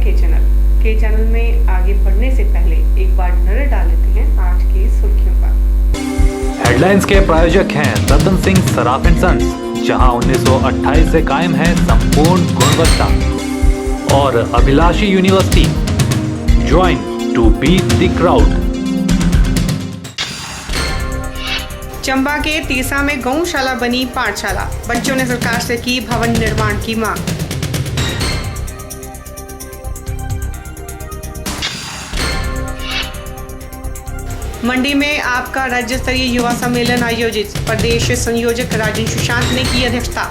के चैनल में आगे बढ़ने से पहले एक बार नजर डाल लेते हैं आज की सुर्खियों पर। हेडलाइंस के प्रायोजक हैं रतन सिंह सराफ एंड सन्स, जहां 1928 से कायम है संपूर्ण गुणवत्ता, और Abhilashi university, join to beat the crowd. Chamba के तीसा में गौशाला बनी पाठशाला, बच्चों ने सरकार से की भवन निर्माण की मांग। मंडी में आपका राज्य स्तरीय युवा सम्मेलन आयोजित, प्रदेश संयोजक राजन सुशांत ने की अध्यक्षता।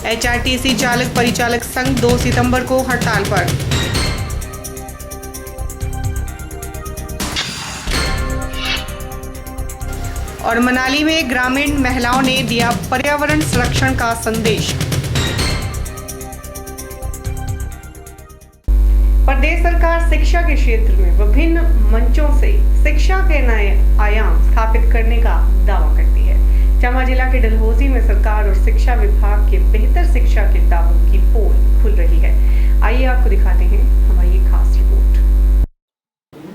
एचआरटीसी चालक परिचालक संघ 2 सितंबर को हड़ताल पर। और मनाली में ग्रामीण महिलाओं ने दिया पर्यावरण संरक्षण का संदेश। प्रदेश सरकार शिक्षा के क्षेत्र में विभिन्न मंचों से शिक्षा के नए आयाम स्थापित करने का दावा करती है। चंबा जिला के डलहौजी में सरकार और शिक्षा विभाग के बेहतर शिक्षा के दावों की पोल खुल रही है। आइए आपको दिखाते हैं हमारी ये खास रिपोर्ट।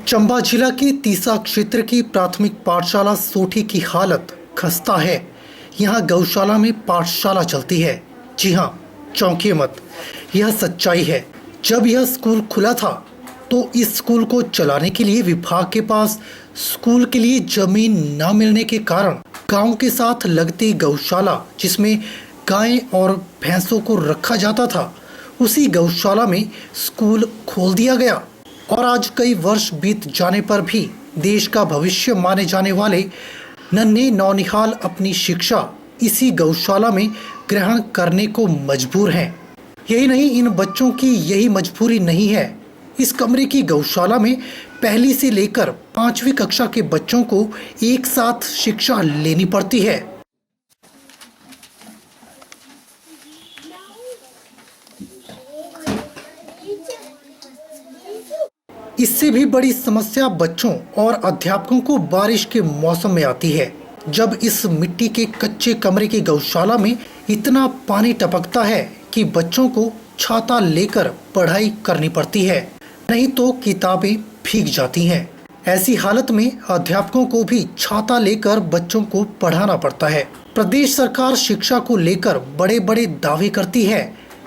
चंबा जिला के तीसा क्षेत्र की प्राथमिक पाठशाला सोठी की हालत खस्ता है। यहाँ गौशाला में पाठशाला चलती है। जी हाँ, चौंकिए मत, यह सच्चाई है। जब यह स्कूल खुला था तो इस स्कूल को चलाने के लिए विभाग के पास स्कूल के लिए जमीन न मिलने के कारण गांव के साथ लगती गौशाला, जिसमें गायें और भैंसों को रखा जाता था, उसी गौशाला में स्कूल खोल दिया गया। और आज कई वर्ष बीत जाने पर भी देश का भविष्य माने जाने वाले नन्हे नौनिहाल अपनी शिक्षा इसी गौशाला में ग्रहण करने को मजबूर हैं। यही नहीं, इन बच्चों की यही मजबूरी नहीं है। इस कमरे की गौशाला में पहली से लेकर 5वीं कक्षा के बच्चों को एक साथ शिक्षा लेनी पड़ती है। इससे भी बड़ी समस्या बच्चों और अध्यापकों को बारिश के मौसम में आती है, जब इस मिट्टी के कच्चे कमरे की गौशाला में इतना पानी टपकता है कि बच्चों को छाता लेकर पढ़ाई करनी पड़ती है, नहीं तो किताबें भीग जाती हैं। ऐसी हालत में अध्यापकों को भी छाता लेकर बच्चों को पढ़ाना पड़ता है। प्रदेश सरकार शिक्षा को लेकर बड़े बड़े दावे करती है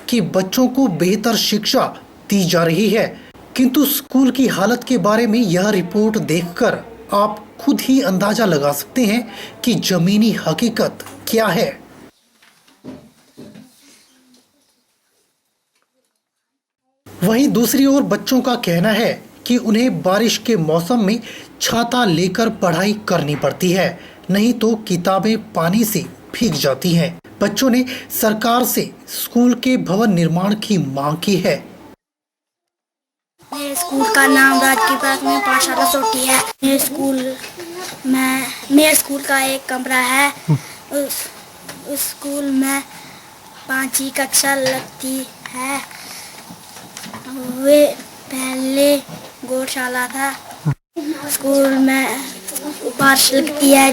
कि बच्चों को बेहतर शिक्षा दी जा रही है, किंतु स्कूल की हालत के बारे में यह रिपोर्ट देखकर आप खुद ही अंदाजा लगा सकते हैं कि जमीनी हकीकत क्या है। वहीं दूसरी ओर बच्चों का कहना है कि उन्हें बारिश के मौसम में छाता लेकर पढ़ाई करनी पड़ती है, नहीं तो किताबें पानी से भीग जाती हैं। बच्चों ने सरकार से स्कूल के भवन निर्माण की मांग की है। मेरे स्कूल का नाम राजकीय प्राथमिक पाठशाला सोठी है। मेरे स्कूल का एक कमरा है। उस स्कूल में 5वीं कक्षा लगती है। वे पहले गौशाला था। स्कूल में बारिश लगती है,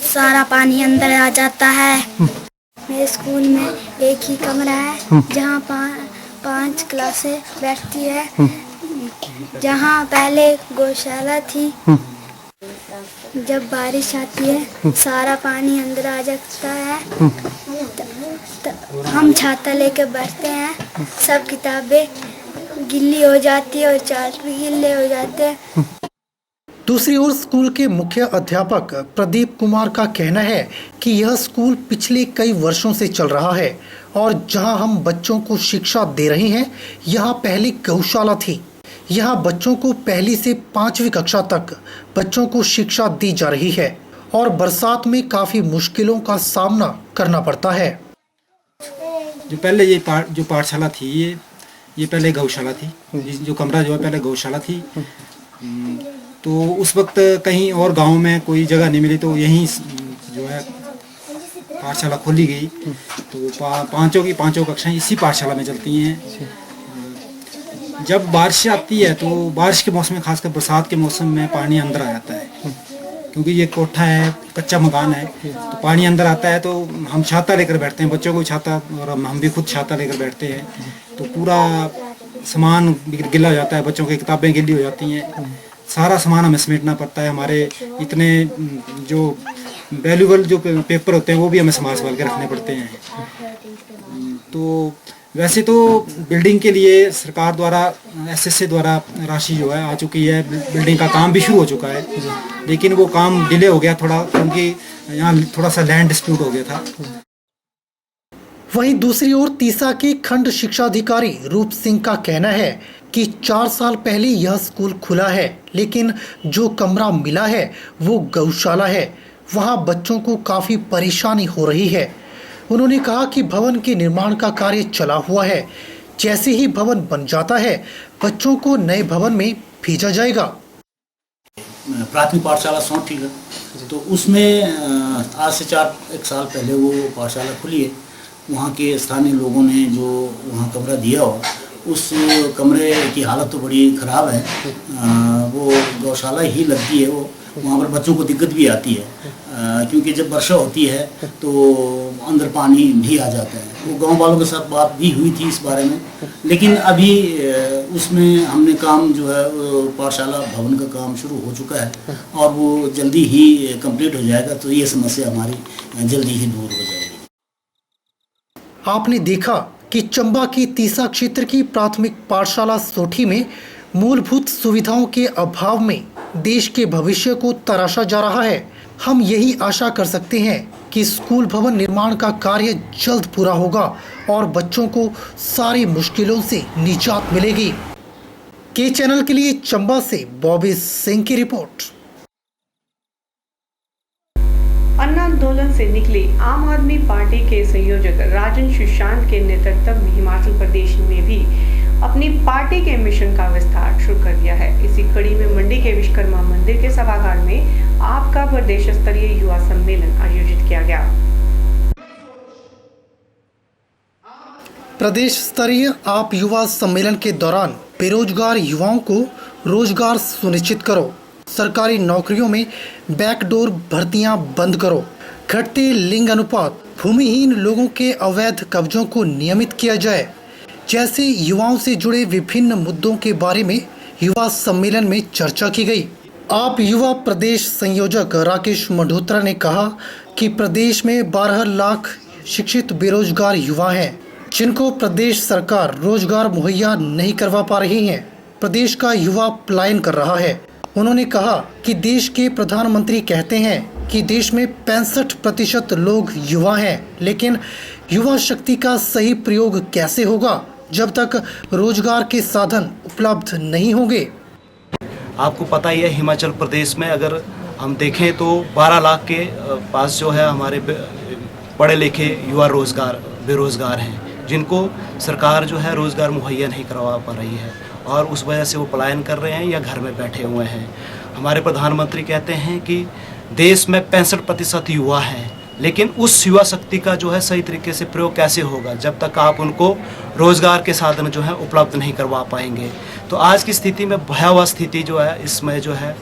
सारा पानी अंदर आ जाता है। मेरे स्कूल में एक ही कमरा है जहाँ 5 क्लासें बैठती है। जहाँ पहले गौशाला थी, जब बारिश आती है सारा पानी अंदर आ जाता है। हम छाता लेके बैठते हैं, सब किताबें गिल्ली हो जाती है और चार्ट भी गिल्ले हो जाते हैं। दूसरी ओर स्कूल के मुख्य अध्यापक प्रदीप कुमार का कहना है कि यह स्कूल पिछले कई वर्षों से चल रहा है और जहां हम बच्चों को शिक्षा दे रहे हैं, यहां पहले गौशाला थी। यहां बच्चों को पहली से 5वीं कक्षा तक बच्चों को शिक्षा दी जा रही है और बरसात में काफी मुश्किलों का सामना करना पड़ता है। जो पहले जो पाठशाला थी, ये पहले गौशाला थी। जो कमरा जो है पहले गौशाला थी। तो उस वक्त कहीं और गांव में कोई जगह नहीं मिली, तो यहीं जो है पाठशाला खोली गई। तो पांचों कक्षाएं इसी पाठशाला में चलती हैं। जब बारिश आती है तो बारिश के मौसम में, खासकर बरसात के मौसम में, पानी अंदर आ जाता है। क्योंकि ये कोठा है, कच्चा मकान है, तो पानी अंदर आता है तो हम छाता लेकर बैठते हैं, बच्चों को छाता और हम भी खुद छाता लेकर बैठते हैं, तो पूरा सामान गिला हो जाता है, बच्चों की किताबें गिली हो जाती हैं, सारा सामान हमें समेटना पड़ता है। हमारे इतने जो वैल्यूबल जो पेपर होते हैं वो भी हमें संभाल के रखने पड़ते हैं। तो वैसे तो बिल्डिंग के लिए सरकार द्वारा एसएसए द्वारा राशि जो है आ चुकी है, बिल्डिंग का काम भी शुरू हो चुका है, लेकिन वो काम डिले हो गया थोड़ा, क्योंकि यहाँ थोड़ा सा लैंड डिस्प्यूट हो गया था। वहीं दूसरी ओर तीसा के खंड शिक्षा अधिकारी रूप सिंह का कहना है कि 4 साल पहले यह स्कूल खुला है, लेकिन जो कमरा मिला है वो गौशाला है। वहां बच्चों को काफी परेशानी हो रही है। उन्होंने कहा कि भवन के निर्माण का कार्य चला हुआ है, जैसे ही भवन बन जाता है बच्चों को नए भवन में भेजा जाएगा। प्राथमिक पाठशाला सौंठी है, तो उसमें आज से 1 साल पहले वो पाठशाला खुली है। वहाँ के स्थानीय लोगों ने जो वहाँ कमरा दिया हो, उस कमरे की हालत तो बड़ी ख़राब है। वो गौशाला ही लगती है, वो वहाँ पर बच्चों को दिक्कत भी आती है, क्योंकि जब वर्षा होती है तो अंदर पानी भी आ जाता है। वो गांव वालों के साथ बात भी हुई थी इस बारे में, लेकिन अभी उसमें हमने काम जो है पाठशाला भवन का काम शुरू हो चुका है और वो जल्दी ही कंप्लीट हो जाएगा, तो ये समस्या हमारी जल्दी ही दूर हो जाएगी। आपने देखा कि चंबा की तीसा क्षेत्र की प्राथमिक पाठशाला सोठी में मूलभूत सुविधाओं के अभाव में देश के भविष्य को तराशा जा रहा है। हम यही आशा कर सकते हैं कि स्कूल भवन निर्माण का कार्य जल्द पूरा होगा और बच्चों को सारी मुश्किलों से निजात मिलेगी। के चैनल के लिए चंबा से बॉबी सिंह की रिपोर्ट। अन्ना आंदोलन से निकले आम आदमी पार्टी के संयोजक राजन सुशांत के नेतृत्व में हिमाचल प्रदेश में भी अपनी पार्टी के मिशन का विस्तार शुरू कर दिया है। इसी कड़ी में मंडी के विश्वकर्मा मंदिर के सभागार में आपका प्रदेश स्तरीय युवा सम्मेलन आयोजित किया गया। प्रदेश स्तरीय आप युवा सम्मेलन के दौरान बेरोजगार युवाओं को रोजगार सुनिश्चित करो, सरकारी नौकरियों में बैकडोर भर्तियां बंद करो, घटते लिंग अनुपात, भूमिहीन लोगों के अवैध कब्जों को नियमित किया जाए, जैसे युवाओं से जुड़े विभिन्न मुद्दों के बारे में युवा सम्मेलन में चर्चा की गई। आप युवा प्रदेश संयोजक राकेश मल्होत्रा ने कहा कि प्रदेश में 12 लाख शिक्षित बेरोजगार युवा हैं, जिनको प्रदेश सरकार रोजगार मुहैया नहीं करवा पा रही है। प्रदेश का युवा पलायन कर रहा है। उन्होंने कहा कि देश के प्रधानमंत्री कहते हैं कि देश में 65% लोग युवा हैं, लेकिन युवा शक्ति का सही प्रयोग कैसे होगा जब तक रोजगार के साधन उपलब्ध नहीं होंगे। आपको पता ही है, हिमाचल प्रदेश में अगर हम देखें तो 12 लाख के पास जो है हमारे पढ़े लिखे युवा बेरोजगार हैं, जिनको सरकार जो है रोजगार मुहैया नहीं करवा पा रही है और उस वजह से वो पलायन कर रहे हैं या घर में बैठे हुए हैं। हमारे प्रधानमंत्री कहते हैं कि देश में 65% युवा हैं, लेकिन उस युवा शक्ति का जो है सही तरीके से प्रयोग कैसे होगा जब तक आप उनको रोजगार के साधन जो है उपलब्ध नहीं करवा पाएंगे। तो आज की स्थिति में भयावह स्थिति जो है इसमें जो है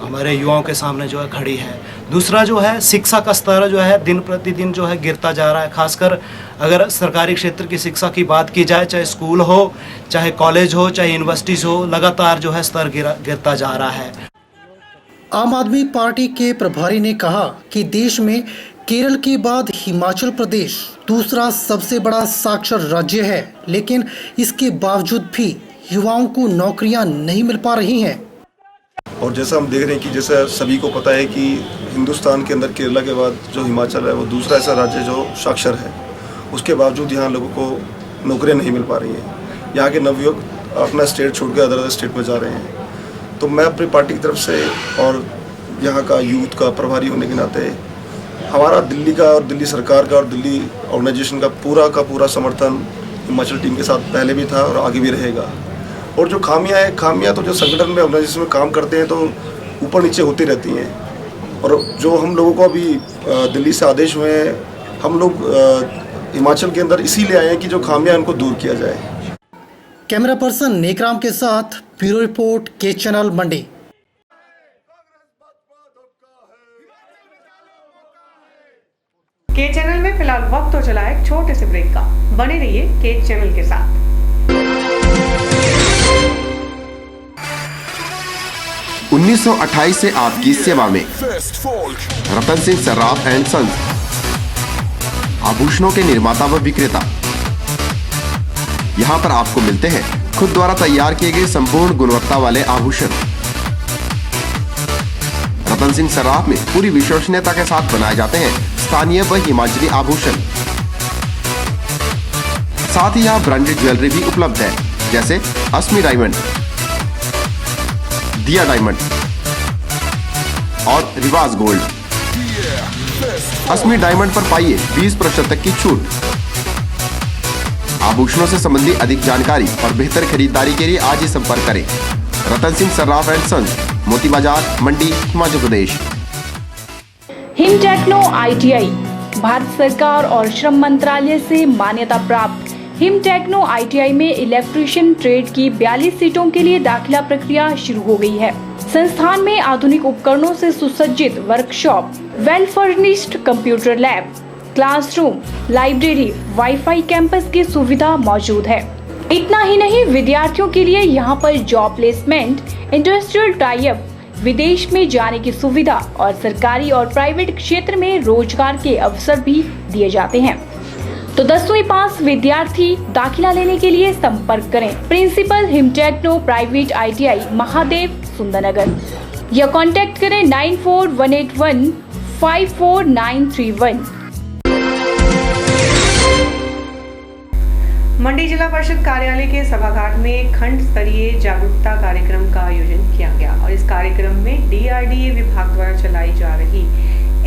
हमारे युवाओं के सामने जो है खड़ी है। दूसरा जो है शिक्षा का स्तर जो है दिन प्रतिदिन जो है गिरता जा रहा है। खासकर अगर सरकारी क्षेत्र की शिक्षा की बात की जाए, चाहे स्कूल हो, चाहे कॉलेज हो, चाहे यूनिवर्सिटीज हो, लगातार जो है स्तर गिरता जा रहा है। आम आदमी पार्टी के प्रभारी ने कहा कि देश में केरल के बाद हिमाचल प्रदेश दूसरा सबसे बड़ा साक्षर राज्य है, लेकिन इसके बावजूद भी युवाओं को नौकरियां नहीं मिल पा रही हैं। और जैसा हम देख रहे हैं कि जैसा सभी को पता है कि हिंदुस्तान के अंदर केरला के बाद जो हिमाचल है वो दूसरा ऐसा राज्य जो साक्षर है, उसके बावजूद यहाँ लोगों को नौकरियाँ नहीं मिल पा रही हैं। यहाँ के नवयुवक अपना स्टेट छोड़ के अदर स्टेट में जा रहे हैं। तो मैं अपनी पार्टी की तरफ से और यहाँ का यूथ का प्रभारी होने के नाते हमारा दिल्ली का और दिल्ली सरकार का और दिल्ली ऑर्गेनाइजेशन का पूरा समर्थन हिमाचल टीम के साथ पहले भी था और आगे भी रहेगा। और जो खामियां तो जो संगठन में ऑर्गेनाइजेशन में काम करते हैं तो ऊपर नीचे होती रहती हैं। और जो हम लोगों को अभी दिल्ली से आदेश हुए हैं, हम लोग हिमाचल के अंदर इसीलिए आए हैं कि जो खामियां उनको दूर किया जाए। कैमरा पर्सन नेकराम के साथ ब्यूरो रिपोर्ट, के चैनल मंडी। के चैनल में फिलहाल वक्त तो चला है एक छोटे से ब्रेक का। बने रहिए के चैनल के साथ। 1928 से आपकी सेवा में रतन सिंह सर्राफ एंड सन्स, आभूषणों के निर्माता व विक्रेता। यहाँ पर आपको मिलते हैं खुद द्वारा तैयार किए गए संपूर्ण गुणवत्ता वाले आभूषण। रतन सिंह सर्राफ में पूरी विश्वसनीयता के साथ बनाए जाते हैं स्थानीय व हिमाचली आभूषण। साथ ही यहाँ ब्रांडेड ज्वेलरी भी उपलब्ध है, जैसे अस्मी डायमंड, दिया डायमंड और रिवाज गोल्ड। अस्मी डायमंड पर पाइए 20% तक की छूट। आभूषणों से संबंधित अधिक जानकारी और बेहतर खरीदारी के लिए आज ही संपर्क करें। रतन सिंह सर्राफ एंड सन्स, मोती बाजार, मंडी, Himachal Pradesh. Him techno ITI Bharat सरकार और श्रम मंत्रालय से मान्यता प्राप्त हिम टेक्नो ITI में इलेक्ट्रीशियन ट्रेड की 42 सीटों के लिए दाखिला प्रक्रिया शुरू हो गई है। संस्थान में आधुनिक उपकरणों से सुसज्जित workshop, well furnished computer lab, classroom, library, wifi campus की सुविधा मौजूद है। इतना ही नहीं, विद्यार्थियों के लिए यहाँ पर job placement, industrial tie up, विदेश में जाने की सुविधा और सरकारी और प्राइवेट क्षेत्र में रोजगार के अवसर भी दिए जाते हैं। तो 10वीं पास विद्यार्थी दाखिला लेने के लिए संपर्क करें principal Him techno private ITI Mahadev Sundarnagar या कांटेक्ट करें 9418154931। मंडी जिला परिषद कार्यालय के सभागार में खंड स्तरीय जागरूकता कार्यक्रम का आयोजन किया गया और इस कार्यक्रम में DRDA विभाग द्वारा चलाई जा रही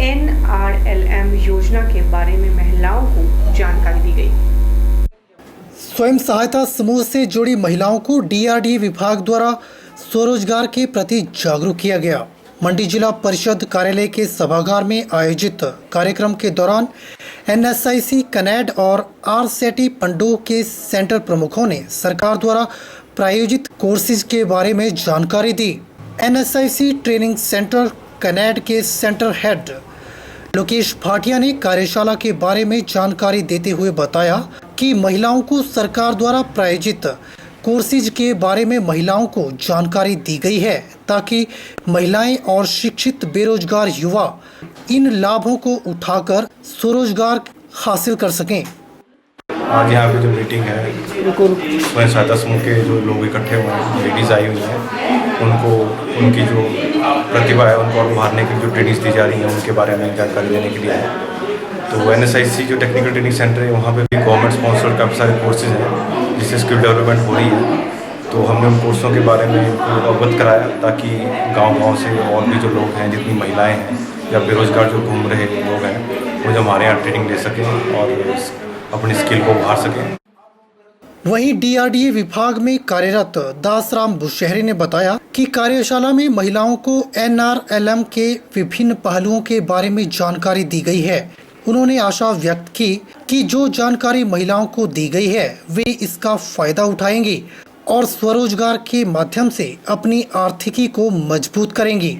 NRLM योजना के बारे में महिलाओं को जानकारी दी गई। स्वयं सहायता समूह से जुड़ी महिलाओं को DRDA विभाग द्वारा स्वरोजगार के प्रति जागरूक किया गया। मंडी जिला परिषद कार्यालय के सभागार में आयोजित कार्यक्रम के दौरान NSIC कनेड और RCETI पंडोह के सेंटर प्रमुखों ने सरकार द्वारा प्रायोजित कोर्सेज के बारे में जानकारी दी। NSIC ट्रेनिंग सेंटर कनेड के सेंटर हेड लोकेश भाटिया ने कार्यशाला के बारे में जानकारी देते हुए बताया कि महिलाओं को सरकार द्वारा प्रायोजित कोर्सेज के बारे में महिलाओं को जानकारी दी गई है ताकि महिलाएं और शिक्षित बेरोजगार युवा इन लाभों को उठाकर स्वरोजगार हासिल कर सकें। आज यहाँ पे जो मीटिंग है, स्वयं सहायता समूह के जो लोग इकट्ठे हुए हैं, लेडीज़ आई हुई हैं, उनको उनकी जो प्रतिभा है उनको और उभारने की जो ट्रेनिंग्स दी जा रही हैं उनके बारे में जानकारी देने के लिए है। तो NSIC जो टेक्निकल ट्रेनिंग सेंटर है वहाँ पे भी गवर्नमेंट स्पॉन्सर्ड काफ़ी सारे कोर्सेज हैं जिससे स्किल डेवलपमेंट हो रही है। तो हमने उन कोर्सों के बारे में अवगत कराया ताकि गांव-गांव से और भी जो लोग हैं, जितनी महिलाएं हैं या बेरोजगार जो घूम रहे लोग हैं, वो जो हमारे यहाँ ट्रेनिंग ले सकें और अपनी स्किल को उभार सकें। वहीं DRDA विभाग में कार्यरत दासराम बुशहरी ने बताया कि कार्यशाला में महिलाओं को NRLM के विभिन्न पहलुओं के बारे में जानकारी दी गई है। उन्होंने आशा व्यक्त की कि जो जानकारी महिलाओं को दी गई है वे इसका फायदा उठाएंगी और स्वरोजगार के माध्यम से अपनी आर्थिकी को मजबूत करेंगी।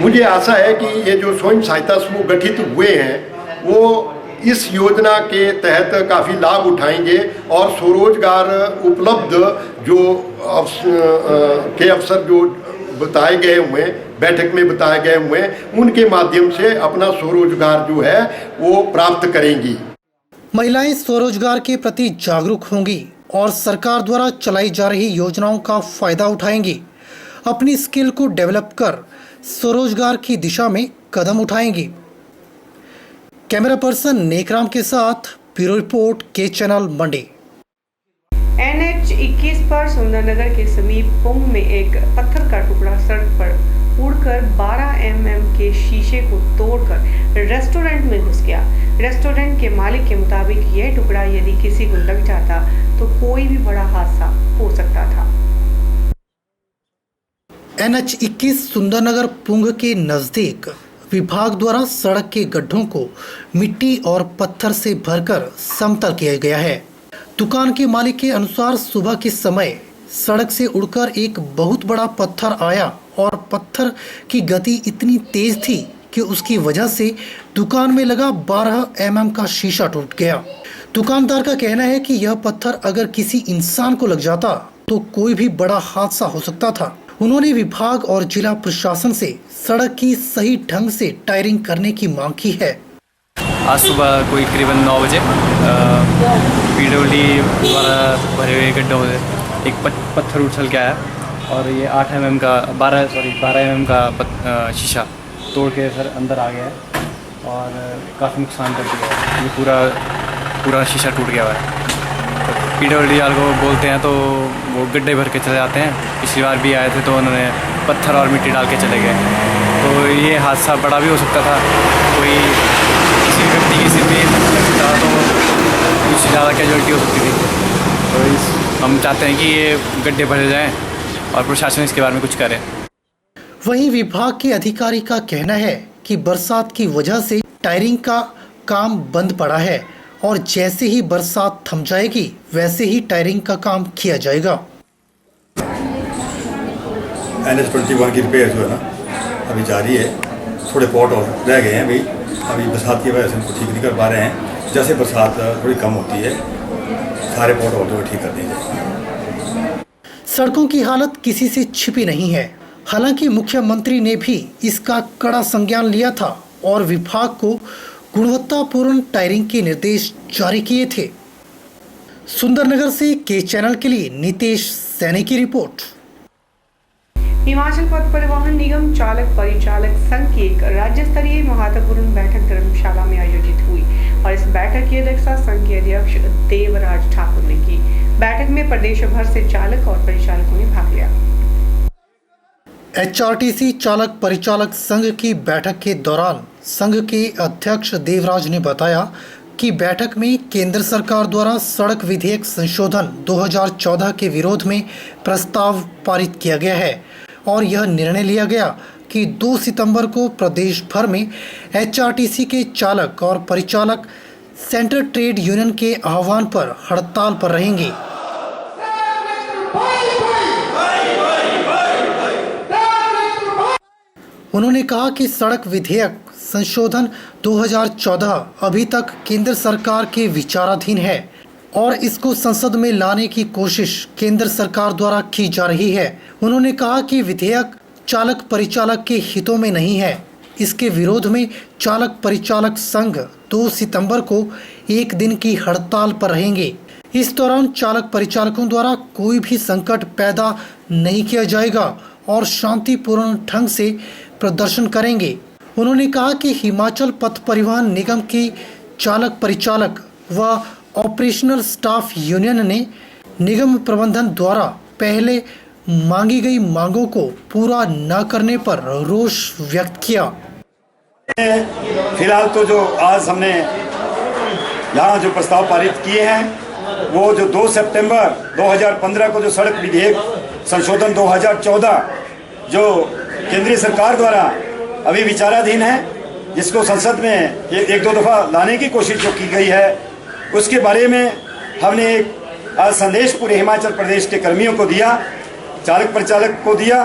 मुझे आशा है कि ये जो स्वयं सहायता समूह गठित हुए हैं वो इस योजना के तहत काफ़ी लाभ उठाएंगे और स्वरोजगार उपलब्ध जो अवसर जो बताए गए हुए, बैठक में बताए गए हुए, उनके माध्यम से अपना स्वरोजगार जो है वो प्राप्त करेंगी। महिलाएं स्वरोजगार के प्रति जागरूक होंगी और सरकार द्वारा चलाई जा रही योजनाओं का फायदा उठाएंगी, अपनी स्किल को डेवलप कर स्वरोजगार की दिशा में कदम उठाएंगी। कैमरा पर्सन नेकराम के साथ ब्यूरो रिपोर्ट के चैनल मंडी। NH 21 पर सुंदरनगर के समीप पुंग में एक पत्थर का टुकड़ा सड़क पर उड़कर 12 mm के शीशे को तोड़कर रेस्टोरेंट में घुस गया। रेस्टोरेंट के मालिक के मुताबिक यह टुकड़ा यदि किसी को लग जाता तो कोई भी बड़ा हादसा हो सकता था। NH 21 सुंदरनगर पुंग के नजदीक विभाग द्वारा सड़क के गड्ढों को मिट्टी और पत्थर से भरकर समतल किया गया है। दुकान के मालिक के अनुसार सुबह के समय सड़क से उड़कर एक बहुत बड़ा पत्थर आया और पत्थर की गति इतनी तेज थी कि उसकी वजह से दुकान में लगा 12 mm का शीशा टूट गया। दुकानदार का कहना है कि यह पत्थर अगर किसी इंसान को लग जाता तो कोई भी बड़ा हादसा हो सकता था। उन्होंने विभाग और जिला प्रशासन से सड़क की सही ढंग से टायरिंग करने की मांग की है। आज सुबह कोई करीबन 9 बजे पीडब्ल्यूडी द्वारा भरे हुए गड्ढों से एक पत्थर उछल के आया और ये 8 mm का 12 mm का शीशा तोड़ के सर अंदर आ गया है और काफ़ी नुकसान कर दिया है। ये पूरा शीशा टूट गया हुआ है। पीडब्ल्यूडी वाले को बोलते हैं तो वो गड्ढे भर के चले जाते हैं। पिछली बार भी आए थे तो उन्होंने पत्थर और मिट्टी डाल के चले गए। तो ये हादसा बड़ा भी हो सकता था, कोई किसी व्यक्ति की सिर पे लग सकता था तो कुछ ज़्यादा कैजुअलिटी हो सकती थी। तो हम चाहते हैं कि ये गड्ढे भरे जाएँ और प्रशासन इसके बारे में कुछ करे। वहीं विभाग के अधिकारी का कहना है कि बरसात की वजह से टायरिंग का काम बंद पड़ा है और जैसे ही बरसात थम जाएगी वैसे ही टायरिंग का काम किया जाएगा। NH21 की रिपेयर जो है ना अभी जारी है। थोड़े पॉट और रह गए हैं अभी बरसात की वजह से उनको ठीक नहीं कर पा रहे हैं। जैसे बरसात थोड़ी कम होती है सारे पॉट और जो ठीक कर देंगे। सड़कों की हालत किसी से छिपी नहीं है। हालांकि मुख्यमंत्री ने भी इसका कड़ा संज्ञान लिया था और विभाग को गुणवत्तापूर्ण टायरिंग के निर्देश जारी किए थे। सुंदरनगर से के चैनल के लिए नितेश सैनी की रिपोर्ट। हिमाचल पथ परिवहन निगम चालक परिचालक संघ की एक राज्य स्तरीय महत्वपूर्ण बैठक धर्मशाला में आयोजित हुई और इस बैठक की अध्यक्षता संघ के अध्यक्ष देवराज ठाकुर ने की। बैठक में प्रदेश भर से चालक और परिचालकों ने भाग लिया। HRTC चालक परिचालक संघ की बैठक के दौरान संघ के अध्यक्ष देवराज ने बताया कि बैठक में केंद्र सरकार द्वारा सड़क विधेयक संशोधन 2014 के विरोध में प्रस्ताव पारित किया गया है और यह निर्णय लिया गया कि 2 सितंबर को प्रदेश भर में HRTC के चालक और परिचालक सेंट्रल ट्रेड यूनियन के आह्वान पर हड़ताल पर रहेंगे। उन्होंने कहा कि सड़क विधेयक संशोधन 2014 अभी तक केंद्र सरकार के विचाराधीन है और इसको संसद में लाने की कोशिश केंद्र सरकार द्वारा की जा रही है। उन्होंने कहा कि विधेयक चालक परिचालक के हितों में नहीं है। इसके विरोध में चालक परिचालक संघ 2 सितंबर को एक दिन की हड़ताल पर रहेंगे। इस दौरान चालक परिचालकों द्वारा कोई भी संकट पैदा नहीं किया जाएगा और शांतिपूर्ण ढंग से प्रदर्शन करेंगे। उन्होंने कहा कि हिमाचल पथ परिवहन निगम की चालक परिचालक व ऑपरेशनल स्टाफ यूनियन ने निगम प्रबंधन द्वारा पहले मांगी गई मांगों को पूरा न करने पर रोष व्यक्त किया। फिलहाल तो जो आज हमने यहाँ जो प्रस्ताव पारित किए हैं वो जो 2 सितंबर 2015 को जो सड़क विधेयक संशोधन 2014 जो केंद्रीय सरकार द्वारा अभी विचाराधीन है, जिसको संसद में एक दो दफ़ा लाने की कोशिश जो की गई है, उसके बारे में हमने एक आज संदेश पूरे हिमाचल प्रदेश के कर्मियों को दिया, चालक परिचालक को दिया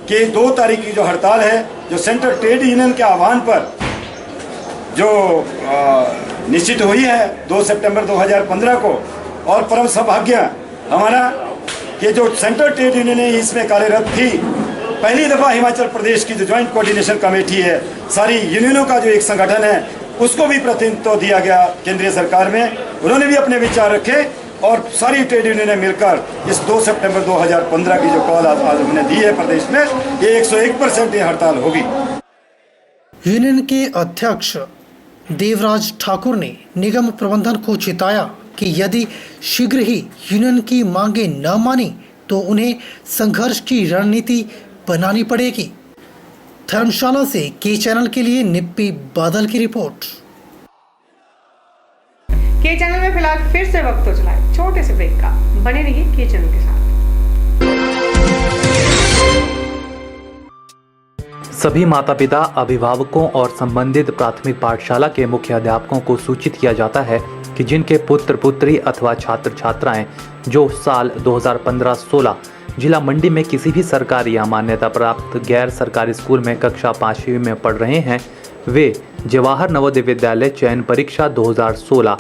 कि 2 तारीख की जो हड़ताल है जो सेंट्रल ट्रेड यूनियन के आह्वान पर जो निश्चित हुई है 2 सितंबर 2015 को, और परम सौभाग्य हमारा कि जो सेंट्रल ट्रेड यूनियन है इसमें कार्यरत थी। पहली दफ़ा हिमाचल प्रदेश की जो ज्वाइंट कोऑर्डिनेशन कमेटी है, सारी यूनियनों का जो एक संगठन है, उसको भी प्रतिनिधित्व दिया गया केंद्रीय सरकार में। उन्होंने भी अपने विचार रखे और सारी ट्रेड यूनियनें मिलकर इस 2 सितंबर 2015 की जो कॉल आज हमने दी है प्रदेश में, ये 101% ये हड़ताल होगी। यूनियन के अध्यक्ष देवराज ठाकुर ने निगम प्रबंधन को चेताया कि यदि शीघ्र ही यूनियन की मांगे न मानी तो उन्हें संघर्ष की रणनीति बनानी पड़ेगी। धर्मशाला से के चैनल के लिए निप्पी बादल की रिपोर्ट। के चैनल में फिलहाल फिर से वक्त हो चला है छोटे से ब्रेक का। बने रहिए के चैनल के साथ। सभी माता पिता, अभिभावकों और संबंधित प्राथमिक पाठशाला के मुख्य अध्यापकों को सूचित किया जाता है कि जिनके पुत्र पुत्री अथवा छात्र छात्राएं जो साल 2015-16 जिला मंडी में किसी भी सरकारी या मान्यता प्राप्त गैर सरकारी स्कूल में कक्षा 5वीं में पढ़ रहे हैं वे जवाहर नवोदय विद्यालय चयन परीक्षा 2016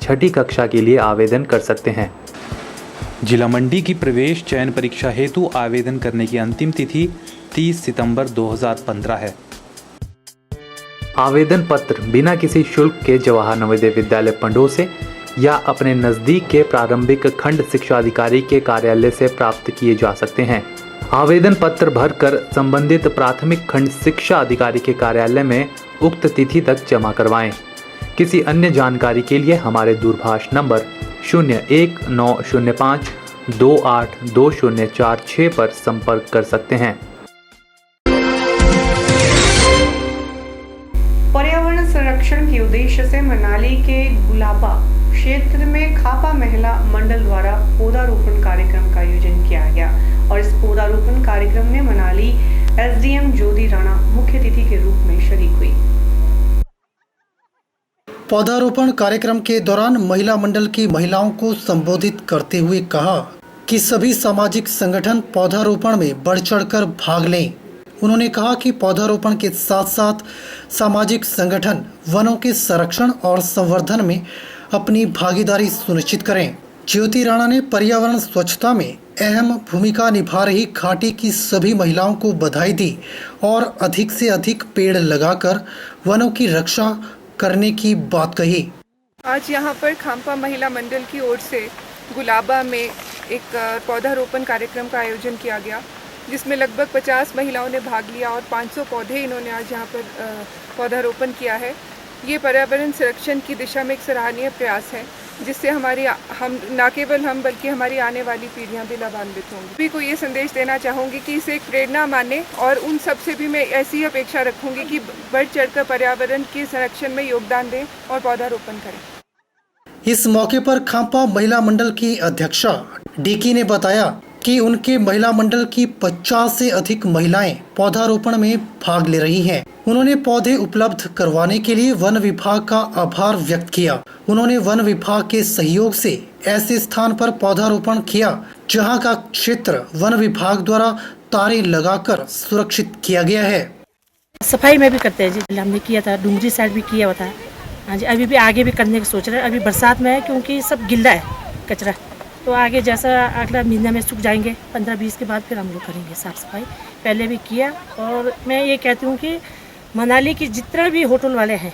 छठी कक्षा के लिए आवेदन कर सकते हैं। जिला मंडी की प्रवेश चयन परीक्षा हेतु आवेदन करने की अंतिम तिथि 30 सितंबर 2015 है। आवेदन पत्र बिना किसी शुल्क के जवाहर नवोदय विद्यालय पंडोह से या अपने नज़दीक के प्रारंभिक खंड शिक्षा अधिकारी के कार्यालय से प्राप्त किए जा सकते हैं। आवेदन पत्र भरकर संबंधित प्राथमिक खंड शिक्षा अधिकारी के कार्यालय में उक्त तिथि तक जमा करवाएं। किसी अन्य जानकारी के लिए हमारे दूरभाष नंबर 019052822046 पर संपर्क कर सकते हैं। पर्यावरण संरक्षण के उद्देश्य से मनाली के गुलाबा क्षेत्र में खापा महिला मंडल द्वारा पौधारोपण कार्यक्रम का आयोजन किया गया और इस पौधारोपण कार्यक्रम में मनाली एसडीएम ज्योति राणा मुख्य अतिथि के रूप में शरीक हुई। पौधारोपण कार्यक्रम के दौरान महिला मंडल की महिलाओं को संबोधित करते हुए कहा कि सभी सामाजिक संगठन पौधारोपण में बढ़ चढ़कर भाग लें। उन्होंने कहा कि पौधारोपण के साथ साथ सामाजिक संगठन वनों के संरक्षण और संवर्धन में अपनी भागीदारी सुनिश्चित करें। ज्योति राणा ने पर्यावरण स्वच्छता में अहम भूमिका निभा रही घाटी की सभी महिलाओं को बधाई दी और अधिक से अधिक पेड़ लगाकर वनों की रक्षा करने की बात कही। आज यहाँ पर खांपा महिला मंडल की ओर से गुलाबा में एक पौधारोपण कार्यक्रम का आयोजन किया गया, जिसमें लगभग 50 महिलाओं ने भाग लिया और 500 पौधे इन्होंने आज यहाँ पर पौधारोपण किया है। ये पर्यावरण संरक्षण की दिशा में एक सराहनीय प्रयास है, जिससे हम न केवल हम बल्कि हमारी आने वाली पीढ़ियाँ भी लाभान्वित होंगी। सभी को ये संदेश देना चाहूँगी कि इसे एक प्रेरणा माने और उन सब से भी मैं ऐसी अपेक्षा रखूँगी कि बढ़ चढ़कर पर्यावरण के संरक्षण में योगदान दें और पौधारोपण करें। इस मौके पर खांपा महिला मंडल की अध्यक्षा डीकी ने बताया कि उनके महिला मंडल की 50 से अधिक महिलाएं पौधारोपण में भाग ले रही हैं। उन्होंने पौधे उपलब्ध करवाने के लिए वन विभाग का आभार व्यक्त किया। उन्होंने वन विभाग के सहयोग से ऐसे स्थान पर पौधारोपण किया जहां का क्षेत्र वन विभाग द्वारा तारे लगाकर सुरक्षित किया गया है। सफाई में भी करते हैं जी, हमने किया था, डूंगरी साइड भी किया हुआ था। हाँ जी, अभी भी आगे भी करने की सोच रहे हैं। अभी बरसात में है क्योंकि सब गिल्ला है कचरा, तो आगे जैसा अगला महीने में सूख जाएंगे, 15-20 के बाद फिर हम लोग करेंगे साफ़ सफाई। पहले भी किया और मैं ये कहती हूँ कि मनाली की जितने भी होटल वाले हैं,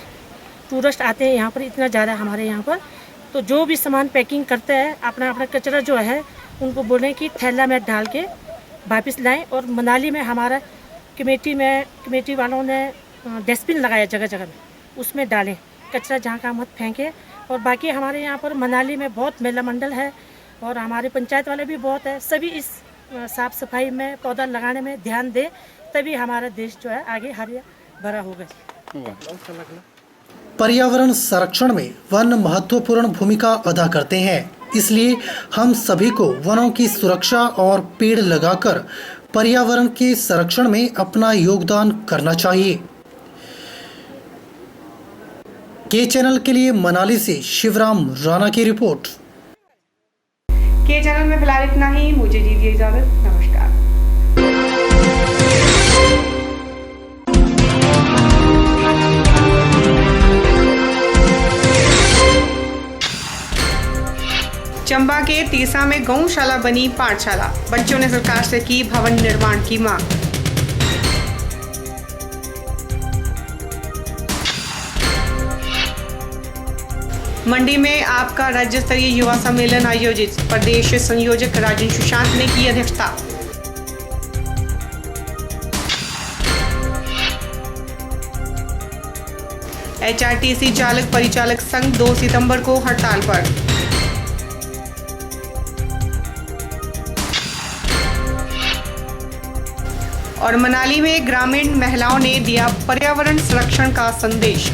टूरिस्ट आते हैं यहाँ पर इतना ज़्यादा हमारे यहाँ पर, तो जो भी सामान पैकिंग करते हैं अपना अपना कचरा जो है उनको बोलें कि थैला में डाल के वापस लाएँ। और मनाली में हमारा कमेटी वालों ने डस्टबिन लगाया जगह जगह में, उसमें डालें कचरा, जहाँ का मत फेंके। और बाकी हमारे यहाँ पर मनाली में बहुत महिला मंडल है और हमारे पंचायत वाले भी बहुत है। सभी इस साफ़ सफाई में पौधा लगाने में ध्यान दें, तभी हमारा देश जो है आगे हरा भरा होगा। पर्यावरण संरक्षण में वन महत्वपूर्ण भूमिका अदा करते हैं, इसलिए हम सभी को वनों की सुरक्षा और पेड़ लगाकर पर्यावरण के संरक्षण में अपना योगदान करना चाहिए। के चैनल के लिए मनाली से शिवराम राणा की रिपोर्ट। के चैनल में फिलहाल इतना ही, मुझे दीजिए इजाजत, नमस्कार। चंबा के तीसा में गौशाला बनी पाठशाला, बच्चों ने सरकार से की भवन निर्माण की मांग। मंडी में आपका राज्य स्तरीय युवा सम्मेलन आयोजित, प्रदेश संयोजक राजन सुशांत ने की अध्यक्षता। एचआरटीसी चालक परिचालक संघ 2 सितंबर को हड़ताल पर। और मनाली में ग्रामीण महिलाओं ने दिया पर्यावरण संरक्षण का संदेश।